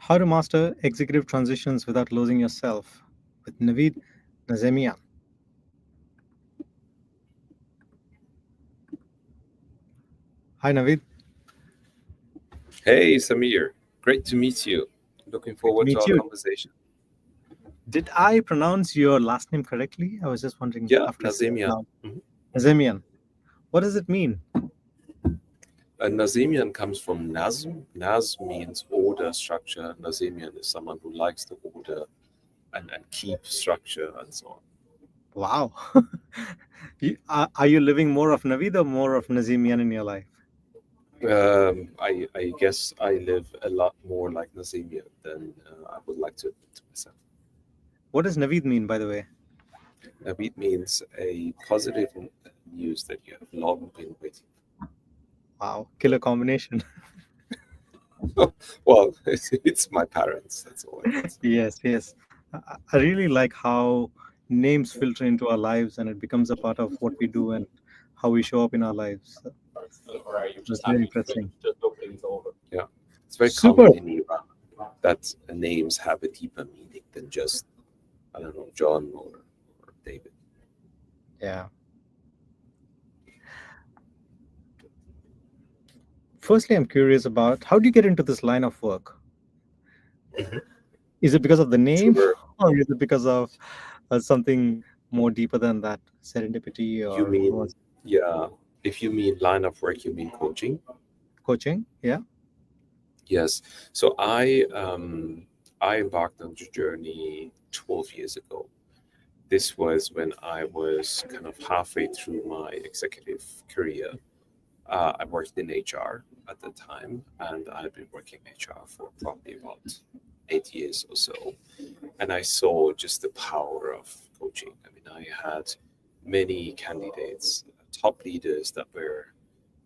How to Master Executive Transitions Without Losing Yourself with Navid Nazemian. Hi, Navid. Hey, Samir. Great to meet you. Looking Great to forward to meet our you. conversation. Did I pronounce your last name correctly? I was just wondering Yeah, after I said it Nazemian. now. Nazemian. What does it mean? Nazemian comes from Nazm. Nazm means order, structure. Nazemian is someone who likes the order and keep structure and so on. Wow. Are you living more of Navid or more of Nazemian in your life? I guess I live a lot more like Nazemian than I would like to admit to myself. What does Navid mean, by the way? Navid means a positive news that you have long been waiting. Wow, killer combination. Well, it's my parents. That's all I can say. Yes, yes. I really like how names filter into our lives and it becomes a part of what we do and how we show up in our lives. That's very interesting. Yeah, it's very Super. common in Iran that names have a deeper meaning than just, I don't know, John or David. Yeah. Firstly, I'm curious about how do you get into this line of work? Mhm. Is it because of the name Sure. or is it because of something more deeper than that, serendipity You or mean, was yeah, if you mean line of work, you mean coaching? coaching? Yeah. Yes. So I embarked on the journey 12 years ago. This was when I was kind of halfway through my executive career. I worked in HR at the time, and I've been working in HR for probably about 8 years or so. And I saw just the power of coaching. I mean, I had many candidates, top leaders that were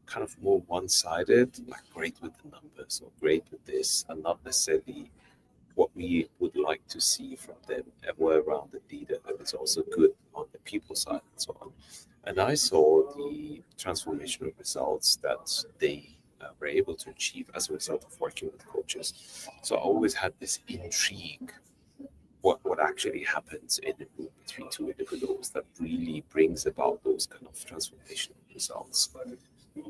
kind of more one-sided, like great with the numbers or great with this, and not necessarily what we would like to see from them, a well-rounded leader that is also good on the people side and so on. And I saw the transformational results that they were able to achieve as a result of working with coaches. So I always had this intrigue what actually happens in the room between two individuals that really brings about those kind of transformational results.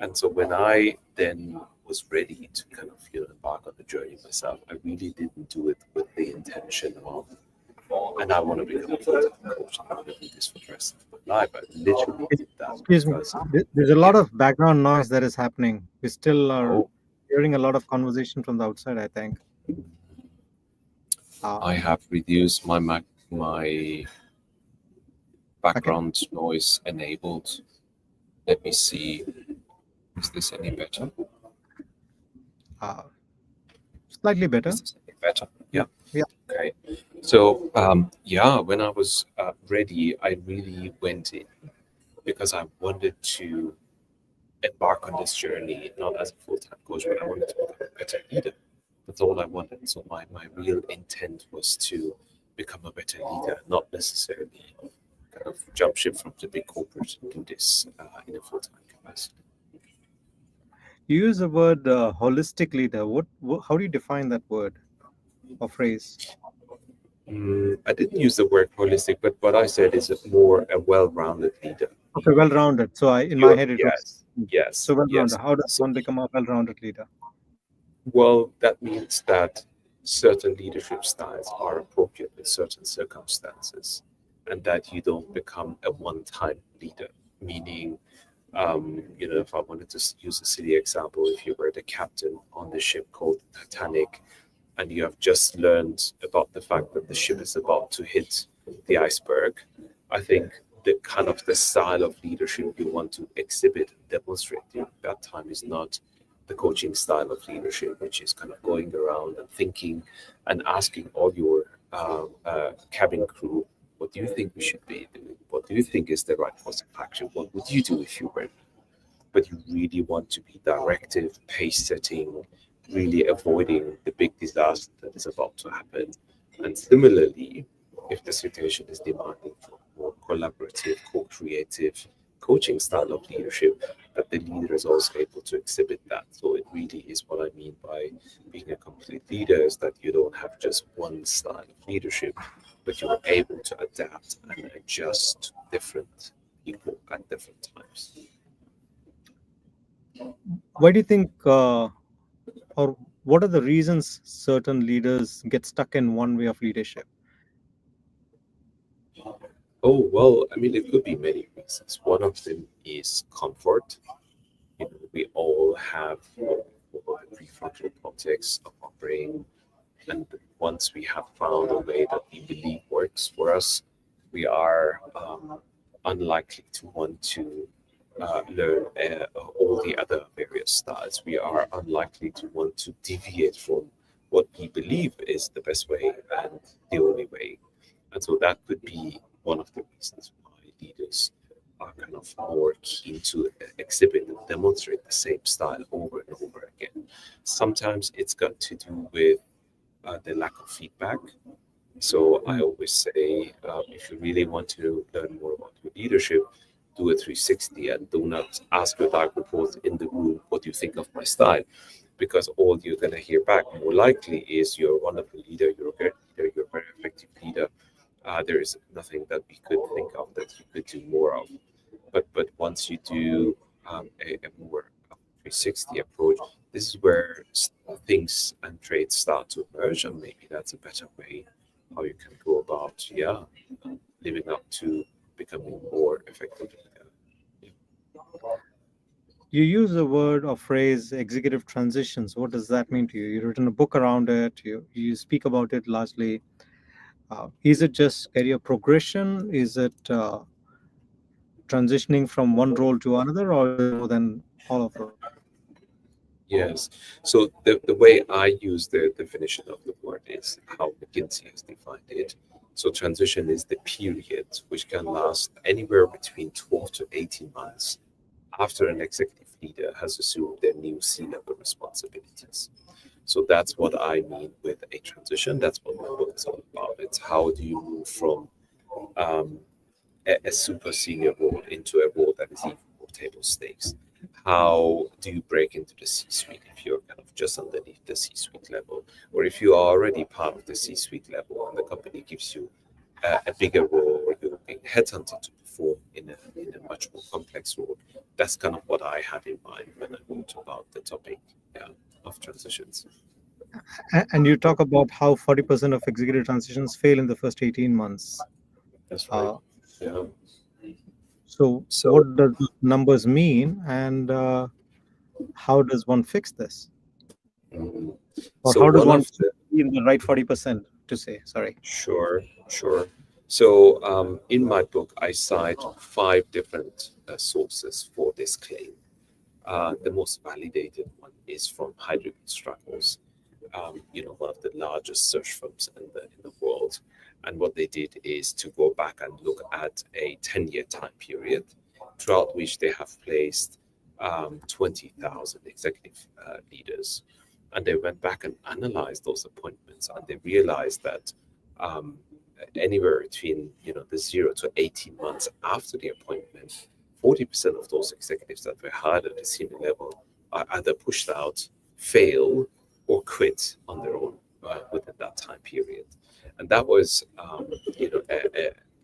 And so when I then was ready to kind of embark on the journey myself, I really didn't do it with the intention of, and I want to become a full-time coach and I want to do this for the rest of my life. I literally did that Excuse me. because, There's a lot yeah, of background noise that is happening. We still are oh, hearing a lot of conversation from the outside, I think. I Uh, have reduced my okay. background noise enabled. Let me see. Is this any better? Uh, Slightly better. Is this any better? Yeah. Yeah. Okay. So, yeah, when I was ready, I really went in because I wanted to embark on this journey, not as a full-time coach, but I wanted to become a better leader. That's all I wanted. So my real intent was to become a better leader, not necessarily kind of jump ship from the big corporate and do this in a full-time capacity. You use the word holistic leader. How do you define that word or phrase? I didn't use the word holistic, but what I said is more a well-rounded leader. Okay, well-rounded. So in my You're, head, it was yes, yes, so well-rounded. yes. How does So, one become a well-rounded leader? well, that means that certain leadership styles are appropriate with certain circumstances, and that you don't become a one-time leader. Meaning, if I wanted to use a silly example, if you were the captain on the ship called Titanic, and you have just learned about the fact that the ship is about to hit the iceberg, I think the style of leadership you want to exhibit and demonstrate during that time is not the coaching style of leadership, which is kind of going around and thinking and asking all your cabin crew, what do you think we should be doing? What do you think is the right course of action? What would you do if you were? But you really want to be directive, pace setting, really avoiding the big disaster that is about to happen. And similarly, if the situation is demanding for more collaborative, co-creative coaching style of leadership, that the leader is also able to exhibit that. So it really is what I mean by being a complete leader, is that you don't have just one style of leadership, but you're able to adapt and adjust to different people at different times. Why do you think, or what are the reasons certain leaders get stuck in one way of leadership? Oh, well, I mean, it could be many reasons. One of them is comfort. We all have the prefrontal cortex of our brain, and once we have found a way that we believe works for us, we are unlikely to want to learn all the other various styles. We are unlikely to want to deviate from what we believe is the best way and the only way. And so that could be one of the reasons why leaders are kind of more keen to exhibit and demonstrate the same style over and over again. Sometimes it's got to do with the lack of feedback. So I Mm. always say, if you really want to learn more about your leadership, do a 360 and do not ask your direct report in the room, what do you think of my style? Because all you're going to hear back more likely is you're a wonderful leader, you're a great leader, you're a very effective leader. There is nothing that we could think of that you could do more of. But once you do a more 360 approach, this is where things and traits start to emerge, and maybe that's a better way how you can go about, living up to becoming more effective. Yeah. You use the word or phrase executive transitions. What does that mean to you? You've written a book around it. You speak about it largely. Is it just career progression? Is it transitioning from one role to another, or is it more than all of those? Yes. So the way I use the definition of the word is how McKinsey has defined it. So transition is the period which can last anywhere between 12 to 18 months after an executive leader has assumed their new C-level responsibilities. So that's what I mean with a transition. That's what my book is all about. It's how do you move from um, a super senior role into a role that is even more table stakes? How do you break into the C suite if you're kind of just underneath the C suite level? Or if you are already part of the C suite level and the company gives you a bigger role, or you're being headhunted to perform in a much more complex role? That's kind of what I had in mind when I wrote about the topic, yeah, of transitions. And you talk about how 40% of executive transitions fail in the first 18 months. That's right. Uh, Yeah. so, So, what does numbers mean, and how does one fix this? mm, Or so how does one one of the be in the right 40% to say, sorry? Sure, sure. So, in my book, I cite five different sources for this claim. The most validated one is from Hydrogen Struggles, one of the largest search firms in the world. And what they did is to go back and look at a 10-year time period throughout which they have placed 20,000 executive leaders. And they went back and analyzed those appointments, and they realized that um, anywhere between the 0 to 18 months after the appointment, 40% of those executives that were hired at the senior level are either pushed out, fail, or quit on their own within that time period. And that was,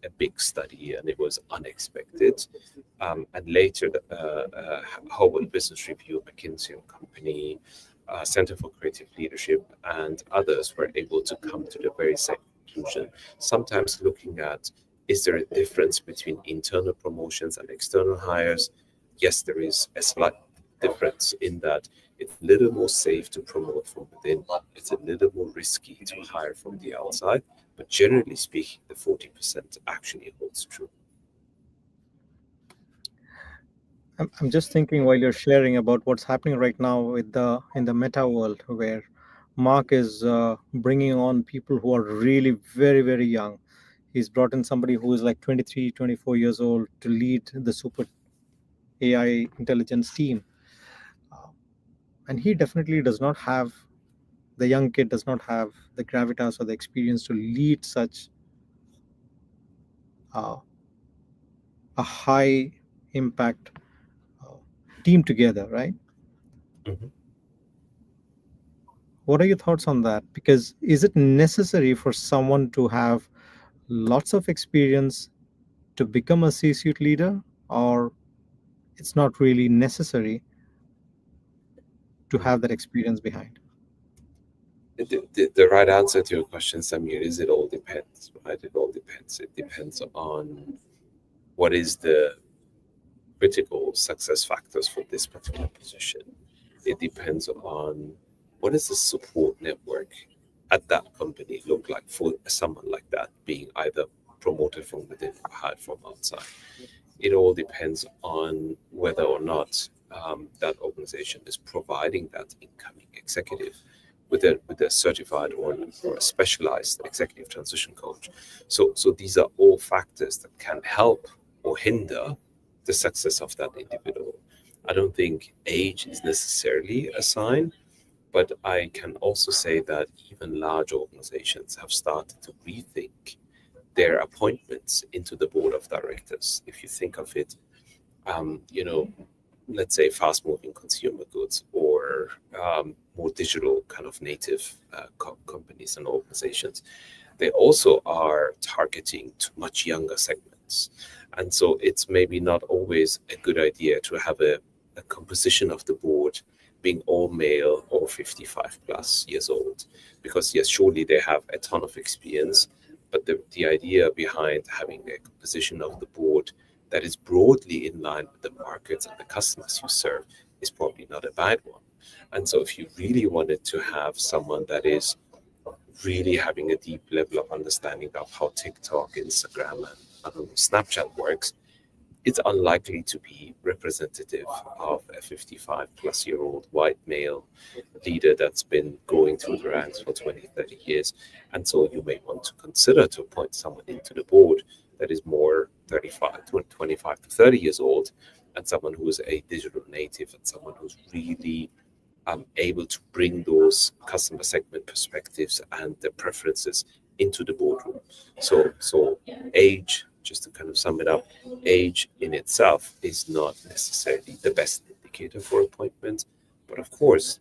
a big study, and it was unexpected. And later, Harvard Business Review, McKinsey and Company, Center for Creative Leadership, and others were able to come to the very same conclusion. Sometimes looking at, is there a difference between internal promotions and external hires? Yes, there is a slight difference in that it's a little more safe to promote from within. It's a little more risky to hire from the outside. But generally speaking, the 40% actually holds true. I'm just thinking while you're sharing about what's happening right now with the in the meta world, where Mark is bringing on people who are really very, very young. He's brought in somebody who is like 23, 24 years old to lead the super AI intelligence team. Uh, and he definitely does not have, the young kid does not have the gravitas or the experience to lead such uh, a high impact uh, team together, right? Mhm. What are your thoughts on that? Because is it necessary for someone to have lots of experience to become a C-suite leader, or it's not really necessary to Mhm. have that experience behind? The right answer to your question, Samir, is it all depends, right? It all depends. It depends on what is the critical success factors for this particular position. It depends on what does the support network at that company look like for someone like that being either promoted from within or hired from outside. It all depends on whether or not that organization is providing that incoming executive with a certified or a specialized executive transition coach. So these are all factors that can help or hinder the success of that individual. I don't think age is necessarily a sign, but I can also say that even large organizations have started to rethink their appointments into the board of directors. If you think of it, you know, let's say fast moving consumer goods or more digital kind of native companies and organizations, they also are targeting to much younger segments. And so it's maybe not always a good idea to have a composition of the board being all male or 55 plus years old. Because, yes, surely they have a ton of experience, but the idea behind having a composition of the board that is broadly in line with the markets and the customers you serve is probably not a bad one. And so, if you really wanted to have someone that is really having a deep level of understanding of how TikTok, Instagram, and I don't know, Snapchat works, it's unlikely to be representative of a 55 plus year old white male leader that's been going through the ranks for 20, 30 years. And so you may want to consider to appoint someone into the board that is more 35, 25 to 30 years old, and someone who is a digital native and someone who's really able to bring those customer segment perspectives and the preferences into the boardroom. So age, just to kind of sum it up, age in itself is not necessarily the best indicator for appointments, but of course,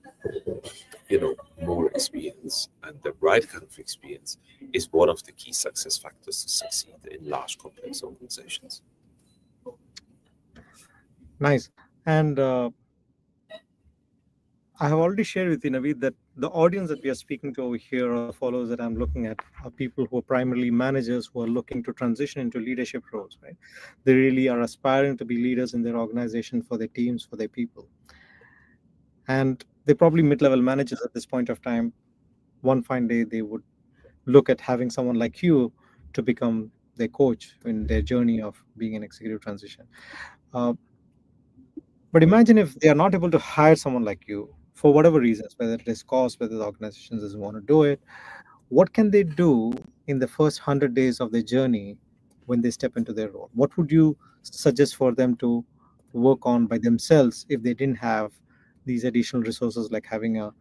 more experience and the right kind of experience is one of the key success factors to succeed in large complex organizations. Nice. And I have already shared with you, Naveed, that the audience that we are speaking to over here, or the followers that I'm looking at, are people who are primarily managers who are looking to transition into leadership roles, right? They really are aspiring to be leaders in their organization, for their teams, for their people. And they're probably mid-level managers at this point of time. One fine day, they would look at having someone like you to become their coach in their journey of being an executive transition. Uh, but imagine if they are not able to hire someone like you for whatever reasons, whether it is cost, whether the organization doesn't want to do it. What can they do in the first 100 days of their journey when they step into their role? What would you suggest for them to work on by themselves if they didn't have these additional resources like having a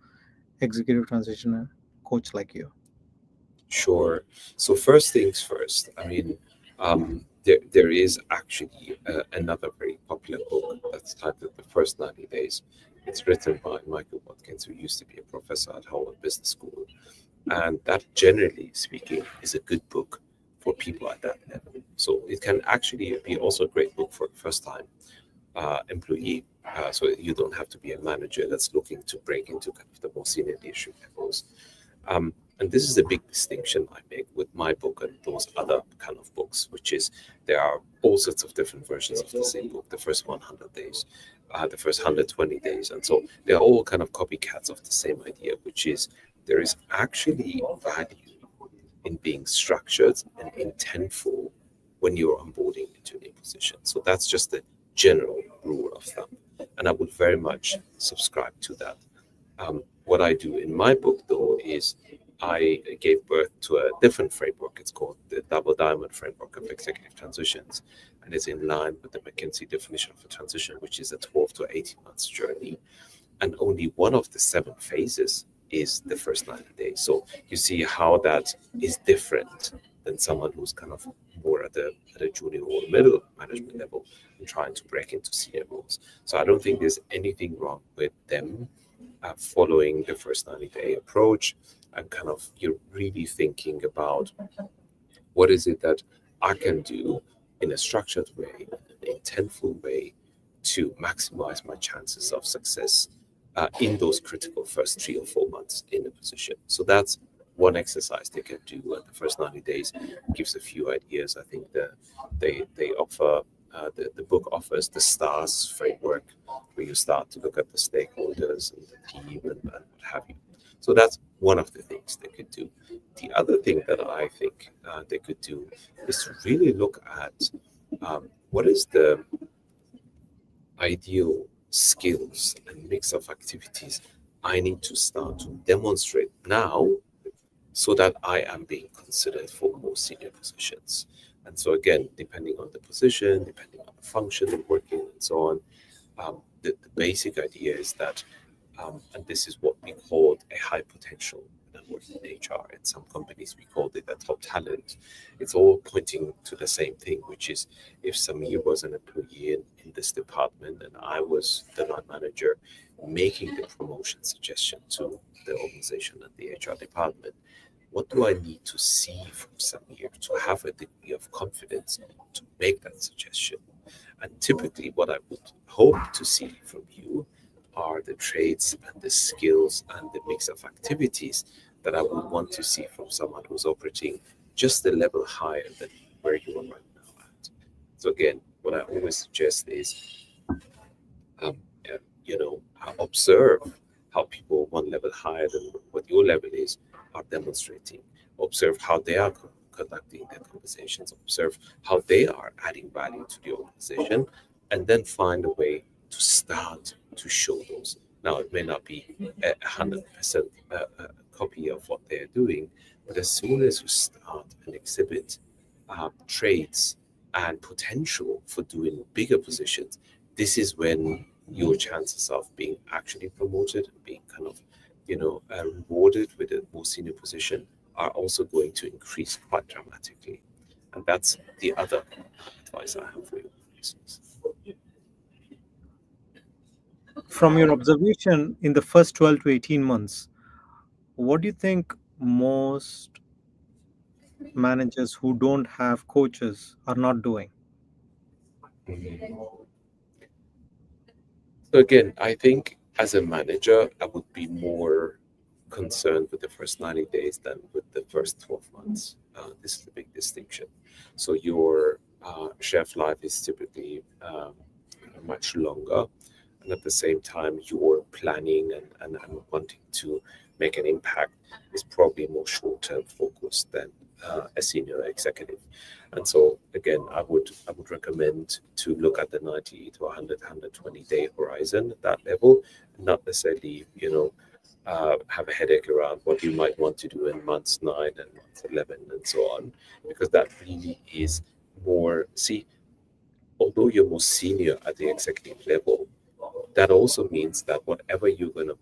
executive transition coach like you? Sure. So first things first. I mean, there is actually another very popular book that's titled The First 90 Days. It's written by Michael Watkins, who used to be a professor at Harvard Business School. And that, generally speaking, is a good book for people at that level. So it can actually be also a great book for a first time employee. So you don't have to be a manager that's looking to break into kind of the more senior leadership levels. And this is the big distinction I make with my book and those other kind of books, which is there are all sorts of different versions of the same book. The first 100 days, the first 120 days. And so they're all kind of copycats of the same idea, which is there is actually value in being structured and intentful when you're onboarding into a new position. So that's just the general rule of thumb. And I would very much subscribe to that. What I do in my book, though, is I gave birth to a different framework. It's called the Double Diamond Framework of Executive Transitions, and it's in line with the McKinsey definition of a transition, which is a 12 to 18 months journey. And only one of the 7 phases is the first 90 days. So you see how that is different than someone who's kind of more at a junior or middle management level and trying to break into senior roles. So I don't think there's anything wrong with them following the first 90-day approach and kind of you're really thinking about what is it that I can do in a structured way, an intentful way to maximize my chances of success in those critical first 3 or 4 months in the position. So that's one exercise they can do. And the first 90 days gives a few ideas. I think they offer the book offers the STARS framework, where you start to look at the stakeholders and the team and what have you. So that's one of the things they could do. The other thing that I think they could do is to really look at what is the ideal skills and mix of activities I need to start to demonstrate now so that I am being considered for more senior positions. And so, again, depending on the position, depending on the function of working, and so on, the basic idea is that, and this is what we call a high potential network in HR. In some companies, we called it a top talent. It's all pointing to the same thing, which is if Samir was an employee in this department and I was the line manager making the promotion suggestion to the organization and the HR department, what do I need to see from Samir to have a degree of confidence to make that suggestion? And typically, what I would hope to see from you are the traits and the skills and the mix of activities that I would want to see from someone who's operating just a level higher than where you are right now at. So again, what I always suggest is, um, uh, observe how people one level higher than what your level is are demonstrating. Observe how they are conducting their conversations. Observe how they are adding value to the organization, and then find a way to start to show those. Now, it may not be 100% copy of what they're doing, but as soon as you start and exhibit traits and potential for doing bigger positions, this is when your chances of being actually promoted and being kind of, rewarded with a more senior position are also going to increase quite dramatically. And that's the other advice I have for you. From your observation in the first 12 to 18 months, what do you think most managers who don't have coaches are not doing? Mhm. So again, I think as a manager, I would be more concerned with the first 90 days than with the first 12 months. This is a big distinction. So your shelf life is typically much longer. And at the same time, your planning and wanting to make an impact is probably more short term focused than a senior executive. And so again, I would recommend to look at the 90 to 100, 120-day horizon at that level, not necessarily, have a headache around what you might want to do in months 9 and month 11 and so on, because that really is more, see, although you're more senior at the executive level, that also means that whatever you're going to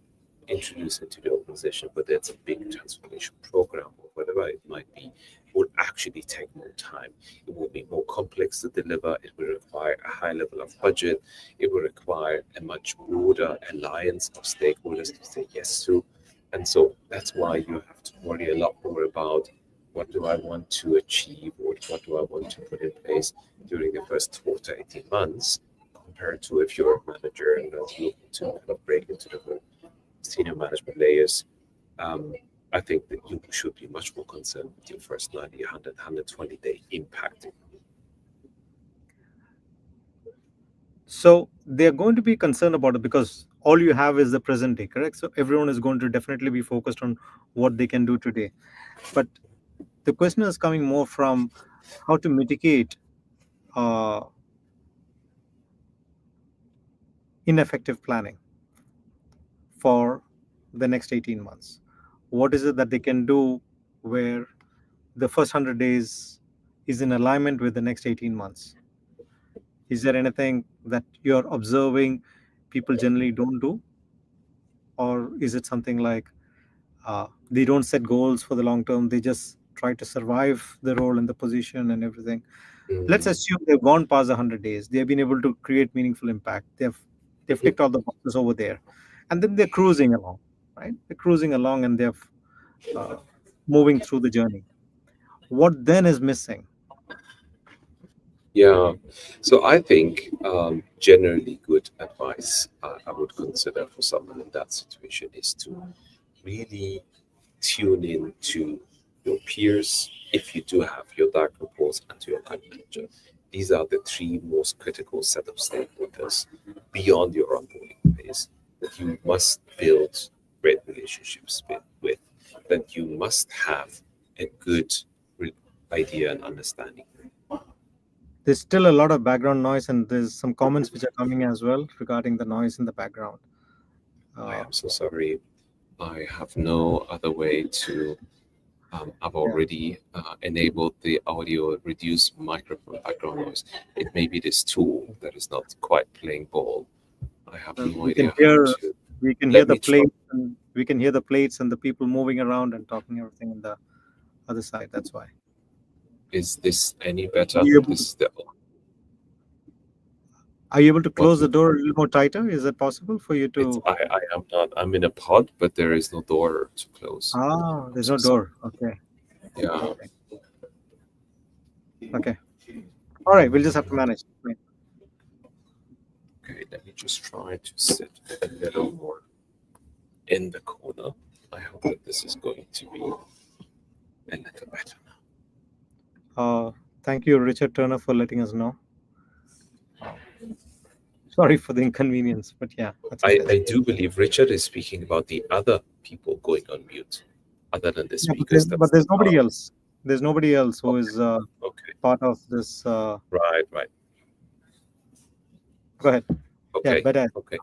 introduce into the organization, whether it's a big transformation program or whatever it might be, will actually take more time. It will be more complex to deliver. It will require a high level of budget. It will require a much broader alliance of stakeholders to say yes to. And so that's why you have to worry a lot more about what do I want to achieve or what do I want to put in place during the first 12 to 18 months compared to if you're a manager and you're looking to kind of break into the senior management layers. um, I think that you should be much more concerned with your first 90, 100, 120-day impact. So they're going to be concerned about it because all you have is the present day, correct? So everyone is going to definitely be focused on what they can do today. But the question is coming more from how to mitigate uh, ineffective planning for the next 18 months. What is it that they can do where the first 100 days is in alignment with the next 18 months? Is there anything that you're observing people generally don't do? Or is it something like they don't set goals for the long term, they just try to survive the role and the position and everything. Let's Mm. assume they've gone past the 100 days. They've been able to create meaningful impact. They've Mhm. ticked all the boxes over there, and then they're cruising along, right? They're cruising along and they're uh, moving through the journey. What then is missing? Yeah. So I think generally good advice I would consider for someone in that situation is to really tune in to your peers if you do have your direct reports and to your line manager. These are the three most critical set of stakeholders beyond your onboarding phase that you must build great relationships with, that you must have a good re- idea and understanding. There's still a lot of background noise, and there's some comments which are coming as well regarding the noise in the background. I Uh, am so sorry. I have no other way to. I've yeah, already enabled the audio reduce microphone background noise. It may be this tool that is not quite playing ball. I have well, no idea how to. we can hear Let the me try. plates, and we can hear the plates and the people moving around and talking everything in the other side. That's why. Is this any Are better? you able This to, is the are you able to what close we. the door a little more tighter? Is it possible for you It's to? I am not. I'm in a pod, but there is no door to close. Ah, I'm there's so no sorry. door. Okay, Yeah. okay, okay. All right, we'll just have to manage. Right. Okay. Let me just try to sit a little more in the corner. I hope that this is going to be a little better. Thank you, Richard Turner, for letting us know. Uh, Sorry for the inconvenience, but yeah, that's what it is. I do believe Richard is speaking about the other people going on mute, other than the Yeah, speakers. but That's there's nobody else. There's nobody else who okay. is Okay, part of this. right, right. Go ahead. Yeah, Okay, better. okay.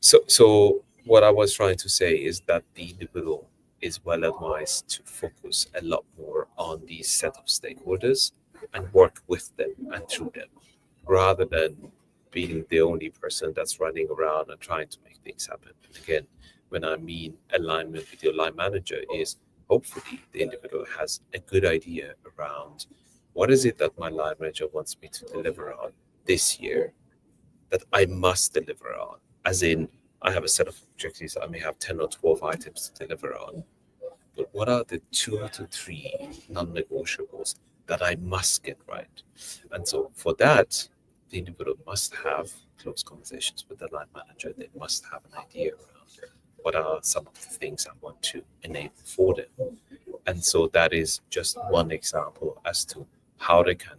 So what I was trying to say is that the individual is well advised to focus a lot more on these set of stakeholders and work with them and through them, rather than being the only person that's running around and trying to make things happen. And again, when I mean alignment with your line manager is hopefully the individual has a good idea around what is it that my line manager wants me to deliver on this year that I must deliver on. As in, I have a set of objectives, I may have 10 or 12 items to deliver on. But what are the 2 to 3 non negotiables that I must get right? And so for that, the individual must have close conversations with the line manager. They must have an idea around what are some of the things I want to enable for them. And so that is just one example as to how they can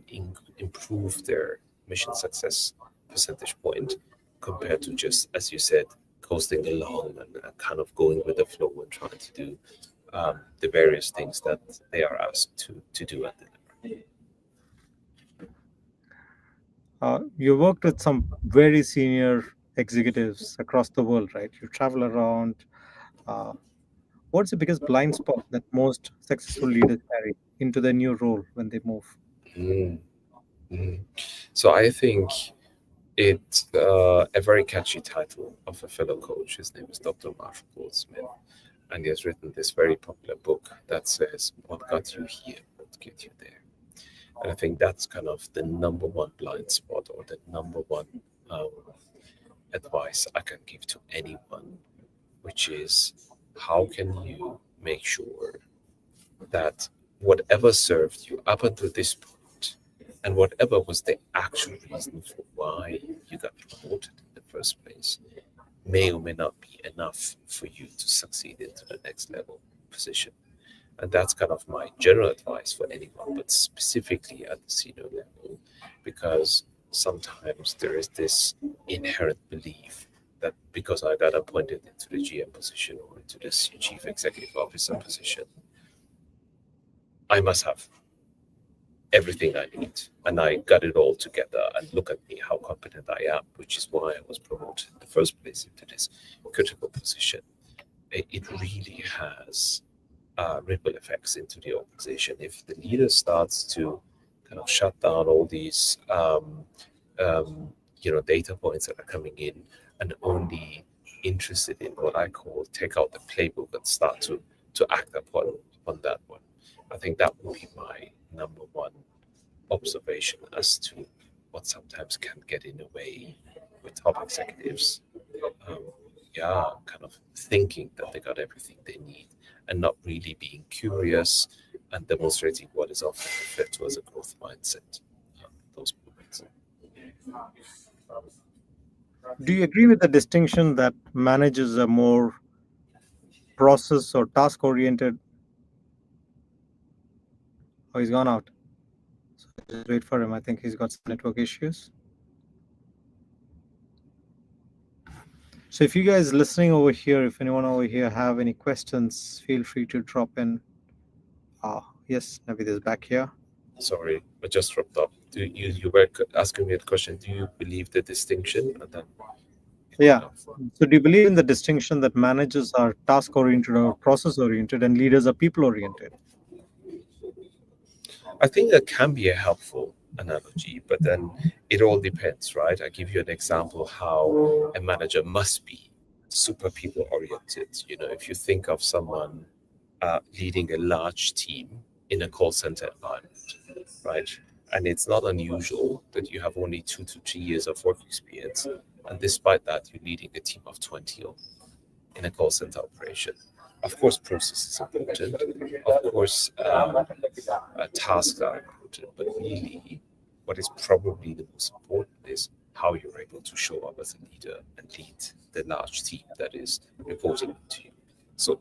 improve their mission success percentage point compared to just, as you said, coasting along and kind of going with the flow and trying to do the various things that they are asked to do and deliver. You worked with some very senior executives across the world, right? You travel around. Uh, what's the biggest blind spot that most successful leaders carry into their new role when they move? Mm, mm. So I think it's a very catchy title of a fellow coach. His name is Dr. Marshall Goldsmith, and he has written this very popular book that says, "What got you here won't get you there." And I think that's kind of the number one blind spot or the number one um, advice I can give to anyone, which is how can you make sure that whatever served you up until this point and whatever was the actual reason for why you got promoted in the first place may or may not be enough for you to succeed into the next level position. And that's kind of my general advice for anyone, but specifically at the senior level, because sometimes there is this inherent belief that because I got appointed into the GM position or into this chief executive officer position, I must have everything I need and I got it all together. And look at me, how competent I am, which is why I was promoted in the first place into this critical position. It really has ripple effects into the organization. If the leader starts to kind of shut down all these, um, data points that are coming in and only interested in what I call take out the playbook and start to act upon that one, I think that would be my number one observation as to what sometimes can get in the way with top executives. Um, yeah, kind of thinking that they got everything they need and not really being curious and demonstrating what is often referred to as a growth mindset. Those moments. Do you agree with the distinction that managers are more process or task oriented? Oh, he's gone out. So just wait for him. I think he's got some network issues. So if you guys listening over here, if anyone over here have any questions, feel free to drop in. Yes, Navid is back here. Sorry, I just dropped off. You were asking me a question? Do you believe the distinction? And then Yeah. So do you believe in the distinction that managers are task oriented or process oriented and leaders are people oriented? I think that can be a helpful analogy, but then it all depends, right? I give you an example how a manager must be super people oriented. You know, if you think of someone leading a large team in a call center environment, right? And it's not unusual that you have only 2 to 3 years of work experience, and despite that, you're leading a team of 20 in a call center operation. Of course, process is important. Of course, tasks are important. But really, what is probably the most important is how you're able to show up as a leader and lead the large team that is reporting to you. So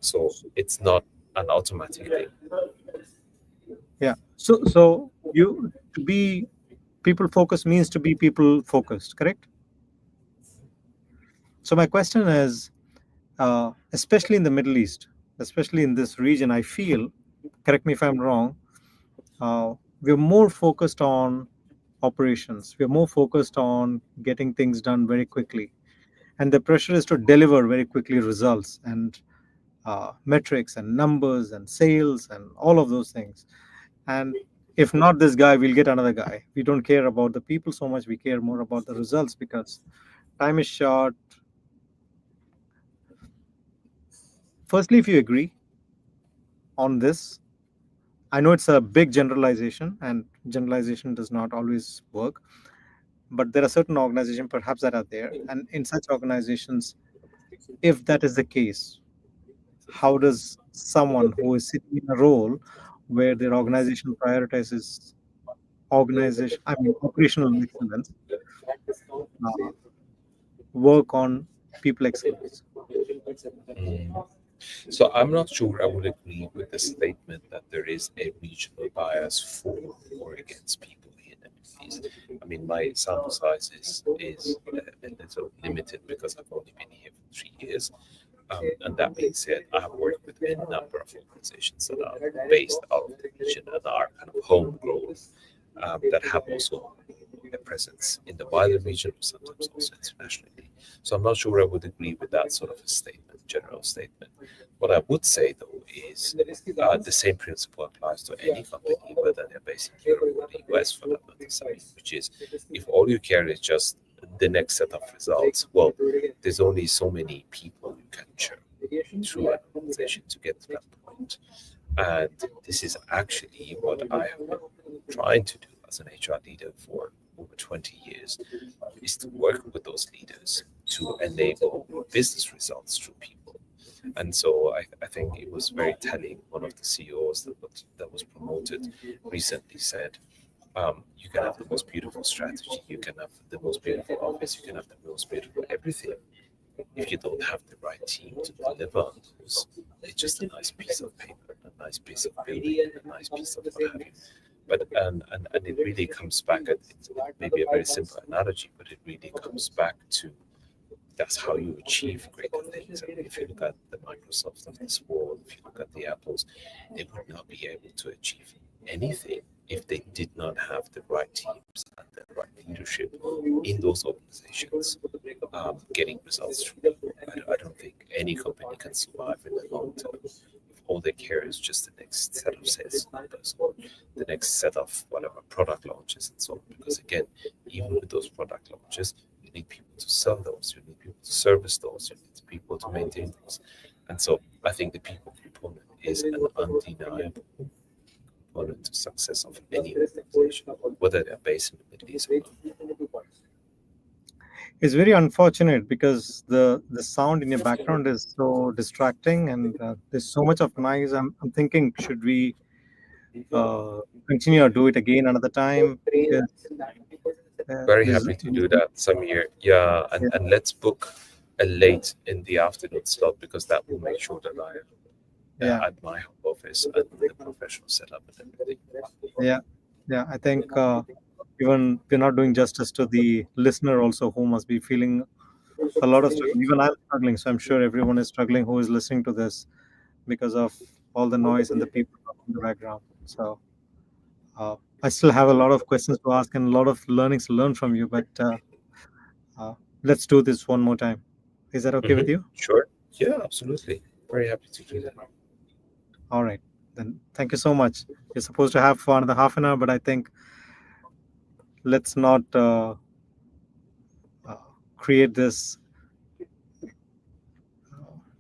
it's not an automatic thing. Yeah. So you to be people focused means to be people focused, correct? So my question is, especially in the Middle East, especially in this region, I feel, correct me if I'm wrong, we're more focused on operations. We're more focused on getting things done very quickly. And the pressure is to deliver very quickly results and metrics and numbers and sales and all of those things. And if not this guy, we'll get another guy. We don't care about the people so much. We care more about the results because time is short. Firstly, if you agree on this, I know it's a big generalization and generalization does not always work, but there are certain organizations perhaps that are there. And in such organizations, if that is the case, how does someone who is sitting in a role where their organization prioritizes operational excellence, uh, work on people excellence? Mm. So I'm not sure I would agree with the statement that there is a regional bias for or against people here in the Middle East. I mean, my sample size is a little limited because I've only been here for 3 years. And that being said, I have worked with a number of organizations that are based out of the region and are kind of homegrown, that have also a presence in the wider region, sometimes also internationally. So I'm not sure I would agree with that sort of a statement, general statement. What I would say though is the same principle applies to any company, whether they're based in Europe or the US for that matter, which is if all you care is just the next set of results, well, there's only so many people you can churn through an organization to get to that point. And this is actually what I have been trying to do as an HR leader for over 20 years, is to work with those leaders to enable business results through people. And so I think it was very telling. One of the CEOs that was promoted recently said, you can have the most beautiful strategy, you can have the most beautiful office, you can have the most beautiful everything. If you don't have the right team to deliver on those, it's just a nice piece of paper, a nice piece of building, a nice piece of what have you. But and it really comes back at it may be a very simple analogy, but it really comes back to that's how you achieve greater things. I mean, if you look at the Microsoft of this world, if you look at the Apples, they would not be able to achieve anything if they did not have the right teams and the right leadership in those organizations, getting results from people. I don't think any company can survive in the long term if all they care is just the next set of sales numbers or the next set of whatever product launches and so on. Because again, even with those product launches, you need people to sell those, you need people to service those, you need people to maintain those. And so I think the people component is an undeniable component to success of any organization, whether they're based in the Middle East or not. It's very unfortunate because the sound in your background is so distracting, and there's so much of noise. I'm thinking, should we uh, continue or do it again another time? Because Very there's happy to do that, Samir. Yeah, yeah, and let's book a late in the afternoon slot because that will make sure that I yeah, at my home office and the professional setup and everything. yeah, yeah. I think even we're not doing justice to the listener also, who must be feeling a lot of struggle. Even I'm struggling, so I'm sure everyone is struggling who is listening to this because of all the noise and the people in the background. So I still have a lot of questions to ask and a lot of learnings to learn from you, but uh, let's do this one more time. Is that okay with you? Sure. Yeah, absolutely. Very happy to do that. All right. Then thank you so much. You're supposed to have for another half an hour, but I think let's not uh, create this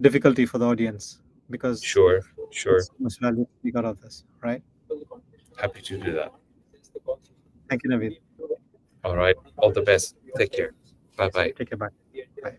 difficulty for the audience because Sure, sure. there's so much value to speak out of this, right? Happy to do that. Thank you, Navid. All right. All the best. Take care. Bye bye. Take care. Bye. Bye.